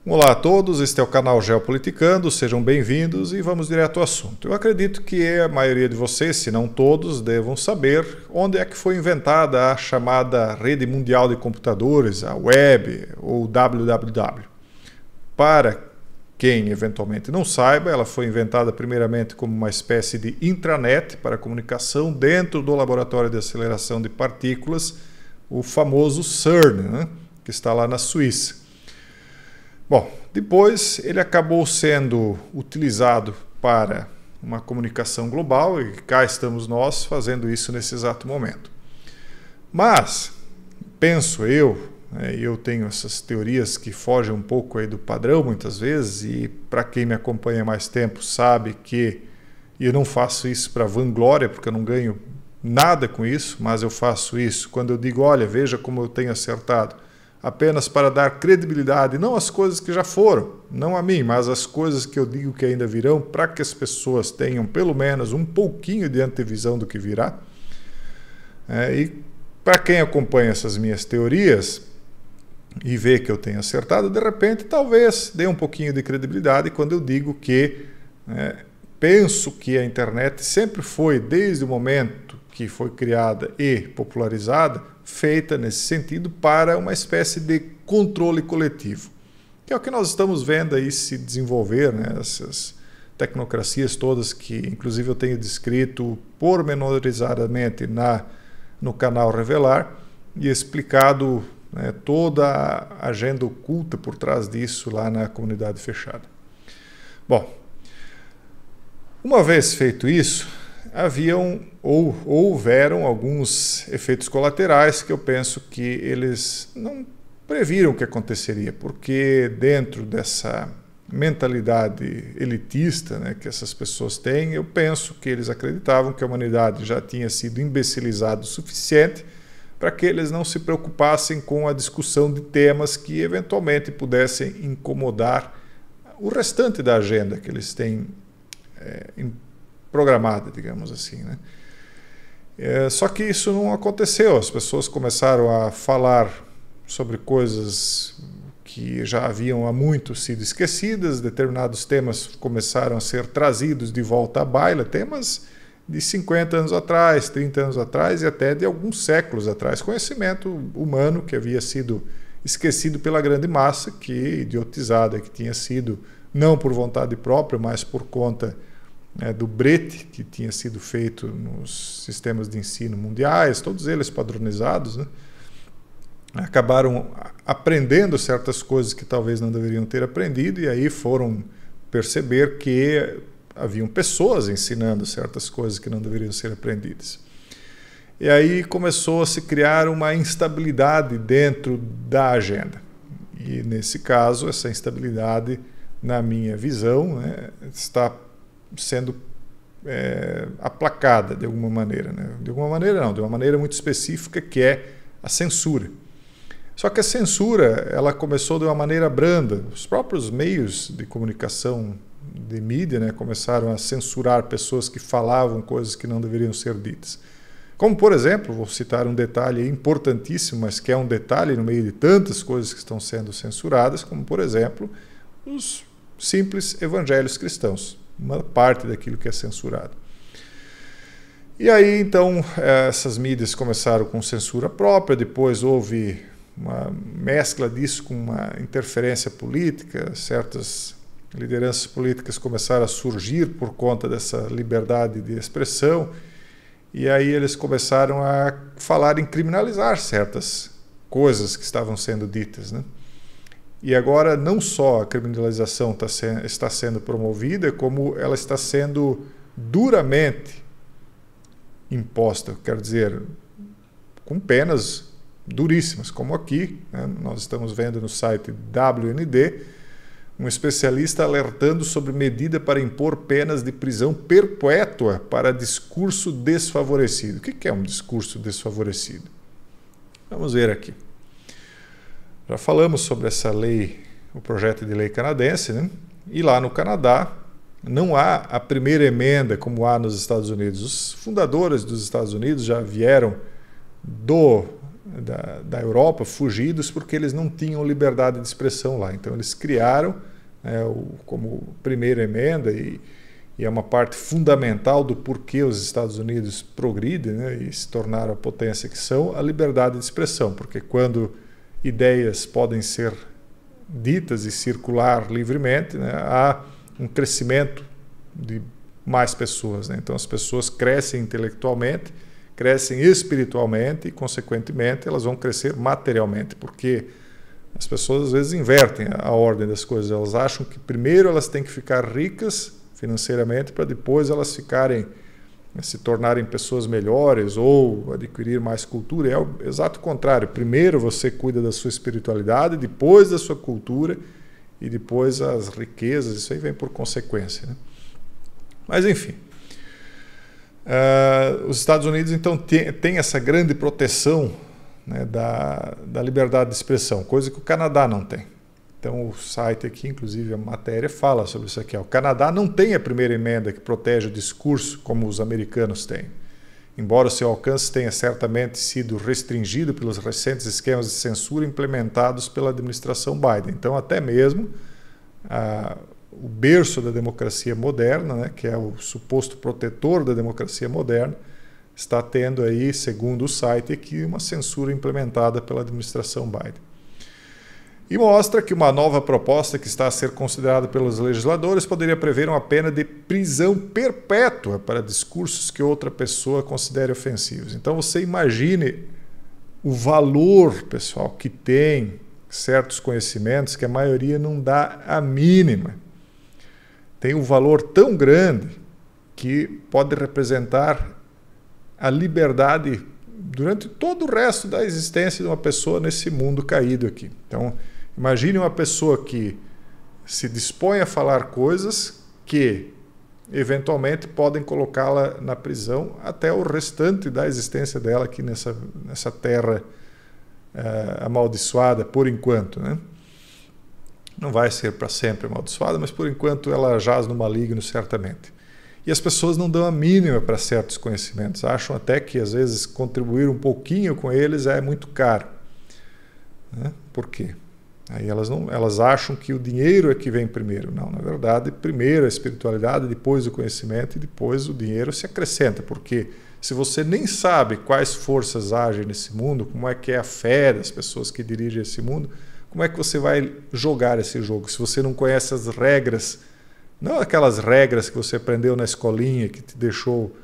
Olá a todos, este é o canal Geopoliticando, sejam bem-vindos e vamos direto ao assunto. Eu acredito que a maioria de vocês, se não todos, devam saber onde é que foi inventada a chamada Rede Mundial de Computadores, a Web ou WWW. Para quem eventualmente não saiba, ela foi inventada primeiramente como uma espécie de intranet para comunicação dentro do Laboratório de Aceleração de Partículas, o famoso CERN, né, que está lá na Suíça. Bom, depois ele acabou sendo utilizado para uma comunicação global e cá estamos nós fazendo isso nesse exato momento. Mas, penso eu, e eu tenho essas teorias que fogem um pouco aí do padrão muitas vezes, e para quem me acompanha há mais tempo sabe que eu não faço isso para vanglória, porque eu não ganho nada com isso, mas eu faço isso quando eu digo, olha, veja como eu tenho acertado, apenas para dar credibilidade, não às coisas que já foram, não a mim, mas às coisas que eu digo que ainda virão, para que as pessoas tenham pelo menos um pouquinho de antevisão do que virá. E para quem acompanha essas minhas teorias e vê que eu tenho acertado, de repente talvez dê um pouquinho de credibilidade quando eu digo que penso que a internet sempre foi, desde o momento que foi criada e popularizada, feita nesse sentido para uma espécie de controle coletivo, que é o que nós estamos vendo aí se desenvolver, né? Essas tecnocracias todas que inclusive eu tenho descrito pormenorizadamente no canal Revelar e explicado, né, toda a agenda oculta por trás disso lá na comunidade fechada. Bom, uma vez feito isso, houveram alguns efeitos colaterais que eu penso que eles não previram o que aconteceria, porque dentro dessa mentalidade elitista, né, que essas pessoas têm, eu penso que eles acreditavam que a humanidade já tinha sido imbecilizada o suficiente para que eles não se preocupassem com a discussão de temas que eventualmente pudessem incomodar o restante da agenda que eles têm programada, digamos assim, né? Só que isso não aconteceu. As pessoas começaram a falar sobre coisas que já haviam há muito sido esquecidas, determinados temas começaram a ser trazidos de volta à baila, temas de 50 anos atrás, 30 anos atrás e até de alguns séculos atrás, conhecimento humano que havia sido esquecido pela grande massa, que idiotizada, que tinha sido não por vontade própria, mas por conta do brete que tinha sido feito nos sistemas de ensino mundiais, todos eles padronizados, né? Acabaram aprendendo certas coisas que talvez não deveriam ter aprendido e aí foram perceber que haviam pessoas ensinando certas coisas que não deveriam ser aprendidas. E aí começou a se criar uma instabilidade dentro da agenda. E nesse caso, essa instabilidade, na minha visão, né, está sendo aplacada de alguma maneira, né? De alguma maneira não, de uma maneira muito específica, que é a censura. Só que a censura, ela começou de uma maneira branda. Os próprios meios de comunicação de mídia, né, começaram a censurar pessoas que falavam coisas que não deveriam ser ditas. Como, por exemplo, vou citar um detalhe importantíssimo, mas que é um detalhe no meio de tantas coisas que estão sendo censuradas, como, por exemplo, os simples evangelhos cristãos. Uma parte daquilo que é censurado. E aí, então, essas mídias começaram com censura própria, depois houve uma mescla disso com uma interferência política, certas lideranças políticas começaram a surgir por conta dessa liberdade de expressão, e aí eles começaram a falar em criminalizar certas coisas que estavam sendo ditas, né? E agora não só a criminalização está sendo promovida, como ela está sendo duramente imposta, quero dizer, com penas duríssimas, como aqui, né? Nós estamos vendo no site WND, um especialista alertando sobre medida para impor penas de prisão perpétua para discurso desfavorecido. O que é um discurso desfavorecido? Vamos ver aqui. Já falamos sobre essa lei, o projeto de lei canadense, né? E lá no Canadá não há a primeira emenda como há nos Estados Unidos. Os fundadores dos Estados Unidos já vieram da Europa, fugidos, porque eles não tinham liberdade de expressão lá. Então eles criaram, como primeira emenda, e é uma parte fundamental do porquê os Estados Unidos progridem, né, e se tornaram a potência que são, a liberdade de expressão. Porque quando ideias podem ser ditas e circular livremente, né, há um crescimento de mais pessoas, né? Então as pessoas crescem intelectualmente, crescem espiritualmente e, consequentemente, elas vão crescer materialmente, porque as pessoas às vezes invertem a ordem das coisas. Elas acham que primeiro elas têm que ficar ricas financeiramente para depois elas se tornarem pessoas melhores ou adquirir mais cultura. É o exato contrário. Primeiro você cuida da sua espiritualidade, depois da sua cultura e depois as riquezas. Isso aí vem por consequência, né? Mas enfim, os Estados Unidos então tem essa grande proteção, né, da liberdade de expressão, coisa que o Canadá não tem. Então o site aqui, inclusive a matéria, fala sobre isso aqui. O Canadá não tem a primeira emenda que protege o discurso como os americanos têm. Embora o seu alcance tenha certamente sido restringido pelos recentes esquemas de censura implementados pela administração Biden. Então até mesmo o berço da democracia moderna, né, que é o suposto protetor da democracia moderna, está tendo aí, segundo o site aqui, uma censura implementada pela administração Biden. E mostra que uma nova proposta que está a ser considerada pelos legisladores poderia prever uma pena de prisão perpétua para discursos que outra pessoa considere ofensivos. Então você imagine o valor, pessoal, que tem certos conhecimentos que a maioria não dá a mínima. Tem um valor tão grande que pode representar a liberdade durante todo o resto da existência de uma pessoa nesse mundo caído aqui. Então, imagine uma pessoa que se dispõe a falar coisas que eventualmente podem colocá-la na prisão até o restante da existência dela aqui nessa terra amaldiçoada, por enquanto, né? Não vai ser para sempre amaldiçoada, mas por enquanto ela jaz no maligno, certamente. E as pessoas não dão a mínima para certos conhecimentos, acham até que às vezes contribuir um pouquinho com eles é muito caro, né? Por quê? Aí elas acham que o dinheiro é que vem primeiro. Não, na verdade, primeiro a espiritualidade, depois o conhecimento e depois o dinheiro se acrescenta, porque se você nem sabe quais forças agem nesse mundo, como é que é a fé das pessoas que dirigem esse mundo, como é que você vai jogar esse jogo? Se você não conhece as regras, não aquelas regras que você aprendeu na escolinha, que te deixou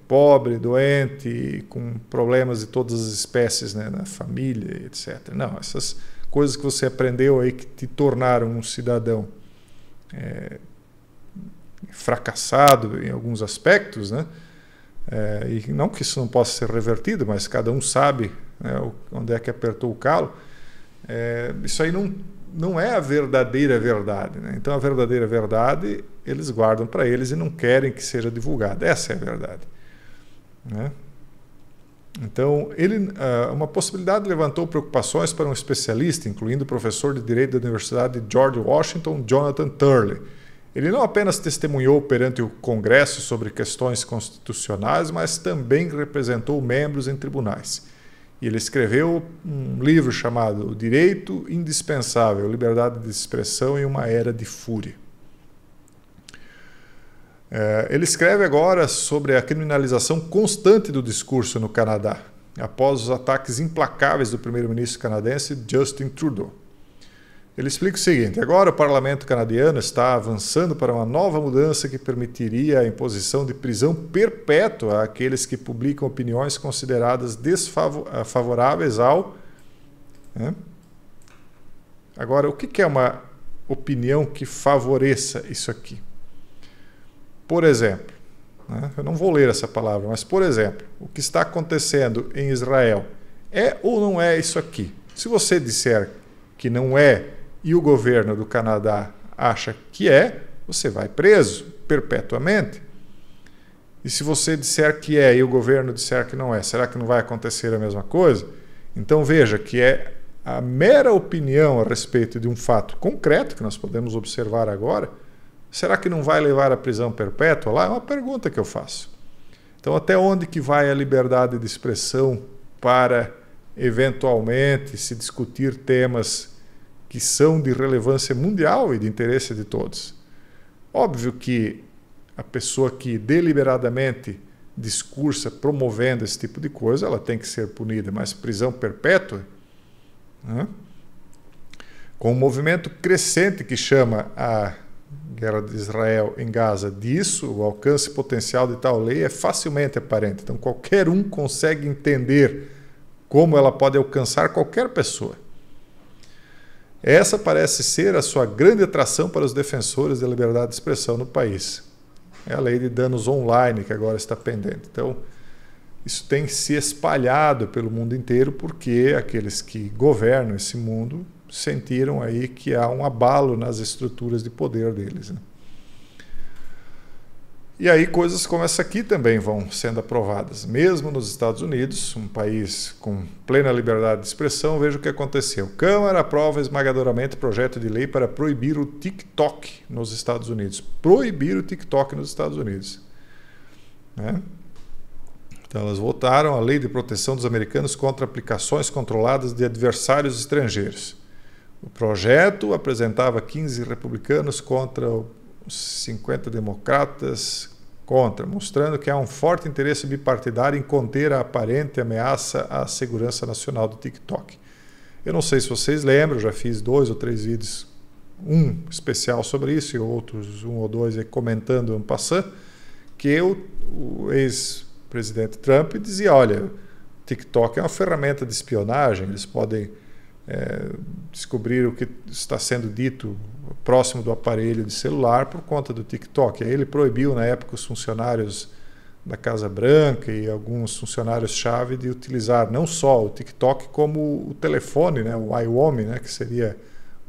pobre, doente, com problemas de todas as espécies, né, na família, etc. Não, essas coisas que você aprendeu aí que te tornaram um cidadão fracassado em alguns aspectos, né? E não que isso não possa ser revertido, mas cada um sabe, né, onde é que apertou o calo. Isso aí não é a verdadeira verdade, né? Então a verdadeira verdade eles guardam para eles e não querem que seja divulgada. Essa é a verdade, né? Então uma possibilidade levantou preocupações para um especialista, incluindo o professor de Direito da Universidade de George Washington, Jonathan Turley. Ele não apenas testemunhou perante o Congresso sobre questões constitucionais, mas também representou membros em tribunais. E ele escreveu um livro chamado O Direito Indispensável, Liberdade de Expressão em uma Era de Fúria. Ele escreve agora sobre a criminalização constante do discurso no Canadá, após os ataques implacáveis do primeiro-ministro canadense Justin Trudeau. Ele explica o seguinte: agora o parlamento canadiano está avançando para uma nova mudança que permitiria a imposição de prisão perpétua àqueles que publicam opiniões consideradas desfavoráveis ao... Agora, o que é uma opinião que favoreça isso aqui? Por exemplo, né? Eu não vou ler essa palavra, mas por exemplo, o que está acontecendo em Israel é ou não é isso aqui? Se você disser que não é e o governo do Canadá acha que é, você vai preso perpetuamente. E se você disser que é e o governo disser que não é, será que não vai acontecer a mesma coisa? Então veja que é a mera opinião a respeito de um fato concreto que nós podemos observar agora. Será que não vai levar à prisão perpétua lá? É uma pergunta que eu faço. Então até onde que vai a liberdade de expressão para eventualmente se discutir temas que são de relevância mundial e de interesse de todos. Óbvio que a pessoa que deliberadamente discursa promovendo esse tipo de coisa, ela tem que ser punida, mas prisão perpétua, né? Com um movimento crescente que chama a guerra de Israel em Gaza disso, o alcance potencial de tal lei é facilmente aparente. Então qualquer um consegue entender como ela pode alcançar qualquer pessoa. Essa parece ser a sua grande atração para os defensores da liberdade de expressão no país. É a lei de danos online que agora está pendente. Então, isso tem se espalhado pelo mundo inteiro porque aqueles que governam esse mundo sentiram aí que há um abalo nas estruturas de poder deles, né? E aí coisas como essa aqui também vão sendo aprovadas. Mesmo nos Estados Unidos, um país com plena liberdade de expressão, veja o que aconteceu. Câmara aprova esmagadoramente projeto de lei para proibir o TikTok nos Estados Unidos. Proibir o TikTok nos Estados Unidos, né? Então elas votaram a Lei de Proteção dos Americanos contra aplicações controladas de adversários estrangeiros. O projeto apresentava 15 republicanos contra os 50 democratas contra, mostrando que há um forte interesse bipartidário em conter a aparente ameaça à segurança nacional do TikTok. Eu não sei se vocês lembram, já fiz 2 ou 3 vídeos, um especial sobre isso e outros 1 ou 2 comentando en passant, que o ex-presidente Trump dizia, olha, o TikTok é uma ferramenta de espionagem, eles podem descobrir o que está sendo dito próximo do aparelho de celular por conta do TikTok. Aí ele proibiu na época os funcionários da Casa Branca e alguns funcionários-chave de utilizar não só o TikTok como o telefone, né, o iWOM, né, que seria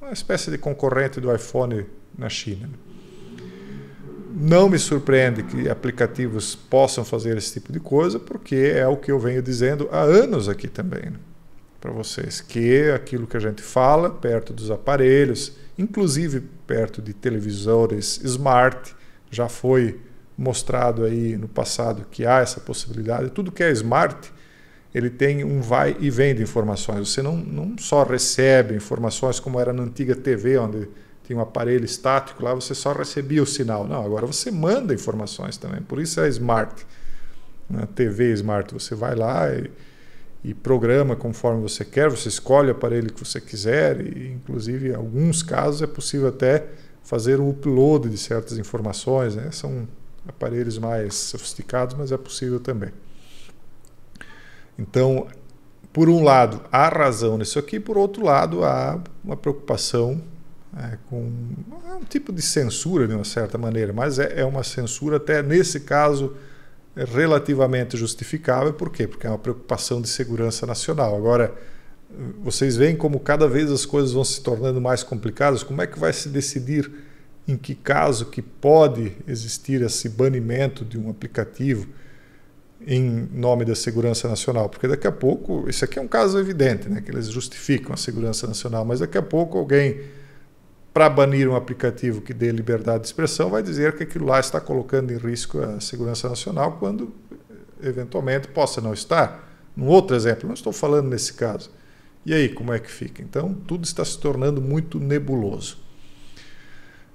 uma espécie de concorrente do iPhone na China. Não me surpreende que aplicativos possam fazer esse tipo de coisa, porque é o que eu venho dizendo há anos aqui também, né, para vocês, que aquilo que a gente fala perto dos aparelhos, inclusive perto de televisores smart, já foi mostrado aí no passado que há essa possibilidade. Tudo que é smart, ele tem um vai e vem de informações. Você não só recebe informações como era na antiga TV, onde tinha um aparelho estático, lá você só recebia o sinal. Não, agora você manda informações também, por isso é smart. Na TV smart, você vai lá e programa conforme você quer, você escolhe o aparelho que você quiser e, inclusive, em alguns casos é possível até fazer um upload de certas informações, né? São aparelhos mais sofisticados, mas é possível também. Então, por um lado, há razão nisso aqui, por outro lado, há uma preocupação com um tipo de censura, de uma certa maneira, mas é uma censura até nesse caso relativamente justificável. Por quê? Porque é uma preocupação de segurança nacional. Agora, vocês veem como cada vez as coisas vão se tornando mais complicadas. Como é que vai se decidir em que caso que pode existir esse banimento de um aplicativo em nome da segurança nacional? Porque daqui a pouco, isso aqui é um caso evidente, né, que eles justificam a segurança nacional, mas daqui a pouco alguém, para banir um aplicativo que dê liberdade de expressão, vai dizer que aquilo lá está colocando em risco a segurança nacional, quando eventualmente possa não estar. Um outro exemplo, não estou falando nesse caso. E aí, como é que fica? Então, tudo está se tornando muito nebuloso.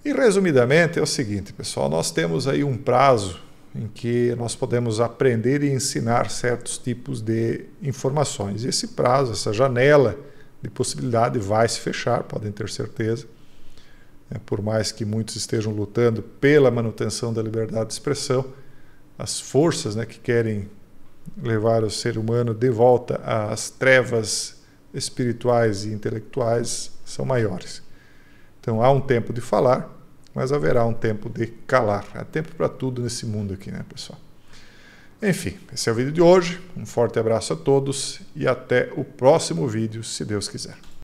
E, resumidamente, é o seguinte, pessoal, nós temos aí um prazo em que nós podemos aprender e ensinar certos tipos de informações. E esse prazo, essa janela de possibilidade vai se fechar, podem ter certeza. Por mais que muitos estejam lutando pela manutenção da liberdade de expressão, as forças, né, que querem levar o ser humano de volta às trevas espirituais e intelectuais são maiores. Então há um tempo de falar, mas haverá um tempo de calar. Há tempo para tudo nesse mundo aqui, né, pessoal? Enfim, esse é o vídeo de hoje. Um forte abraço a todos e até o próximo vídeo, se Deus quiser.